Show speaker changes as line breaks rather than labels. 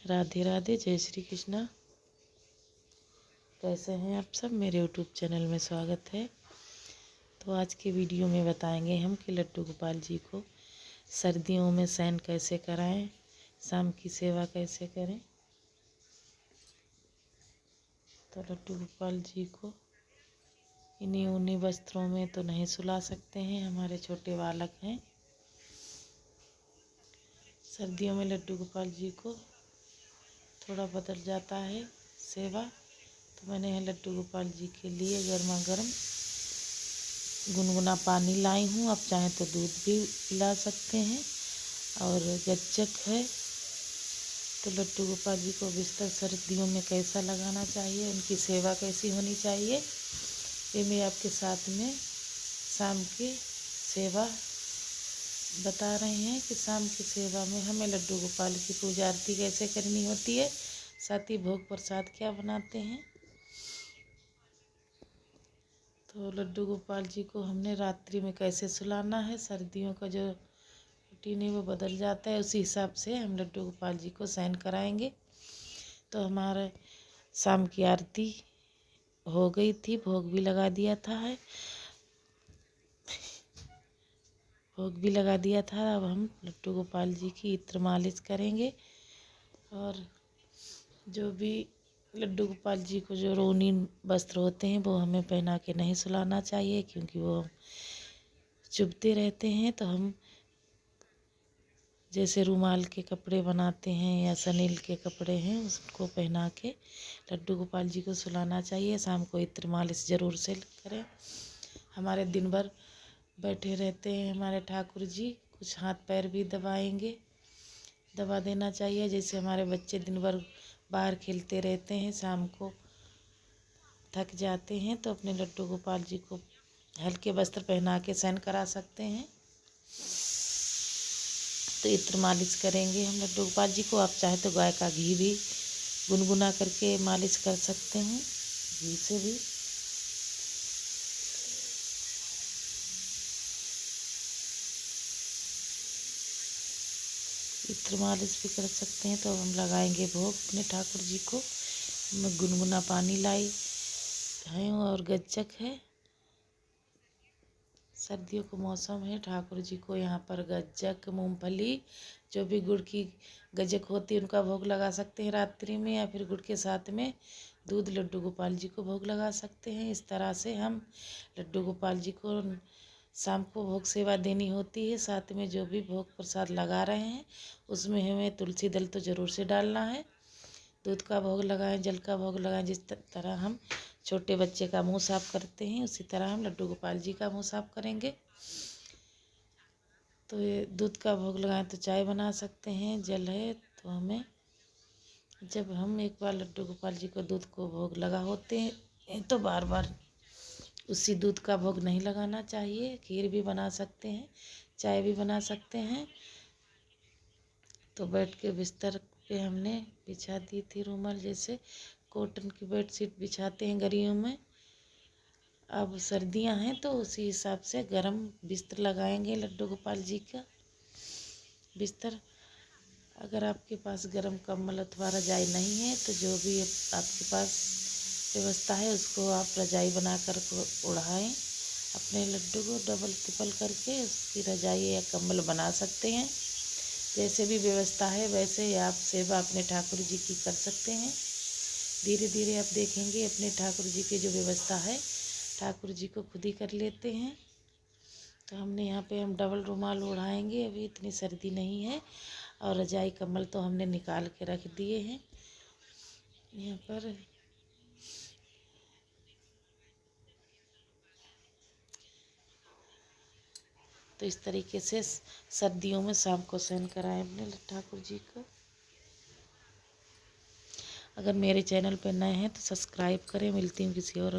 राधे राधे, जय श्री कृष्णा। कैसे हैं आप सब? मेरे यूट्यूब चैनल में स्वागत है। तो आज के वीडियो में बताएंगे हम कि लड्डू गोपाल जी को सर्दियों में शयन कैसे कराएं, शाम की सेवा कैसे करें। तो लड्डू गोपाल जी को इन्हीं ऊनी वस्त्रों में तो नहीं सुला सकते हैं, हमारे छोटे बालक हैं। सर्दियों में लड्डू गोपाल जी को थोड़ा बदल जाता है सेवा। तो मैंने यहाँ लड्डू गोपाल जी के लिए गर्मा गर्म गुनगुना पानी लाई हूँ। आप चाहें तो दूध भी पिला सकते हैं। और गज्जक है। तो लड्डू गोपाल जी को बिस्तर सर्दियों में कैसा लगाना चाहिए, उनकी सेवा कैसी होनी चाहिए, ये मैं आपके साथ में शाम की सेवा बता रहे हैं कि शाम की सेवा में हमें लड्डू गोपाल की पूजा आरती कैसे करनी होती है, साथ ही भोग प्रसाद क्या बनाते हैं। तो लड्डू गोपाल जी को हमने रात्रि में कैसे सुलाना है, सर्दियों का जो रूटीन है वो बदल जाता है, उसी हिसाब से हम लड्डू गोपाल जी को शयन कराएंगे। तो हमारे शाम की आरती हो गई थी, भोग भी लगा दिया था भोग भी लगा दिया था। अब हम लड्डू गोपाल जी की इत्र मालिश करेंगे। और जो भी लड्डू गोपाल जी को जो रंगीन वस्त्र होते हैं वो हमें पहना के नहीं सुलाना चाहिए, क्योंकि वो चुभते रहते हैं। तो हम जैसे रुमाल के कपड़े बनाते हैं या सनील के कपड़े हैं, उसको पहना के लड्डू गोपाल जी को सुलाना चाहिए। शाम को इत्र मालिश ज़रूर से करें। हमारे दिन भर बैठे रहते हैं हमारे ठाकुर जी, कुछ हाथ पैर भी दबा देना चाहिए। जैसे हमारे बच्चे दिन भर बाहर खेलते रहते हैं, शाम को थक जाते हैं, तो अपने लड्डू गोपाल जी को हल्के वस्त्र पहना के शयन करा सकते हैं। तो इत्र मालिश करेंगे हम लड्डू गोपाल जी को। आप चाहे तो गाय का घी भी गुनगुना करके मालिश कर सकते हैं, घी से भी। इत्र मालिश भी कर सकते हैं। तो हम लगाएंगे भोग अपने ठाकुर जी को। मैं गुनगुना पानी लाई है और गज्जक है। सर्दियों का मौसम है, ठाकुर जी को यहाँ पर गज्जक, मूंगफली, जो भी गुड़ की गज्जक होती है उनका भोग लगा सकते हैं रात्रि में, या फिर गुड़ के साथ में दूध लड्डू गोपाल जी को भोग लगा सकते हैं। इस तरह से हम लड्डू गोपाल जी को शाम को भोग सेवा देनी होती है। साथ में जो भी भोग प्रसाद लगा रहे हैं उसमें हमें तुलसी दल तो ज़रूर से डालना है। दूध का भोग लगाएं, जल का भोग लगाएं। जिस तरह हम छोटे बच्चे का मुंह साफ करते हैं, उसी तरह हम लड्डू गोपाल जी का मुंह साफ करेंगे। तो ये दूध का भोग लगाएं तो चाय बना सकते हैं, जल है तो हमें, जब हम एक बार लड्डू गोपाल जी को दूध को भोग लगा होते हैं तो बार बार उसी दूध का भोग नहीं लगाना चाहिए। खीर भी बना सकते हैं, चाय भी बना सकते हैं। तो बैठ के बिस्तर पे हमने बिछा दी थी रूमाल, जैसे कॉटन की बेडशीट बिछाते हैं गर्मियों में। अब सर्दियां हैं तो उसी हिसाब से गरम बिस्तर लगाएंगे लड्डू गोपाल जी का बिस्तर। अगर आपके पास गरम कंबल अथवा रजाई नहीं है तो जो भी आपके पास व्यवस्था है उसको आप रजाई बना कर ओढ़ाएं। अपने लड्डू को डबल ट्रिपल करके उसकी रजाई या कंबल बना सकते हैं। जैसे भी व्यवस्था है वैसे आप सेवा अपने ठाकुर जी की कर सकते हैं। धीरे धीरे आप देखेंगे अपने ठाकुर जी की जो व्यवस्था है ठाकुर जी को खुद ही कर लेते हैं। तो हमने यहाँ पे हम डबल रुमाल ओढ़ाएंगे, अभी इतनी सर्दी नहीं है। और रजाई कंबल तो हमने निकाल के रख दिए हैं यहाँ पर। तो इस तरीके से सर्दियों में शाम को शयन कराएं अपने ठाकुर जी को। अगर मेरे चैनल पर नए हैं तो सब्सक्राइब करें। मिलती हूँ किसी और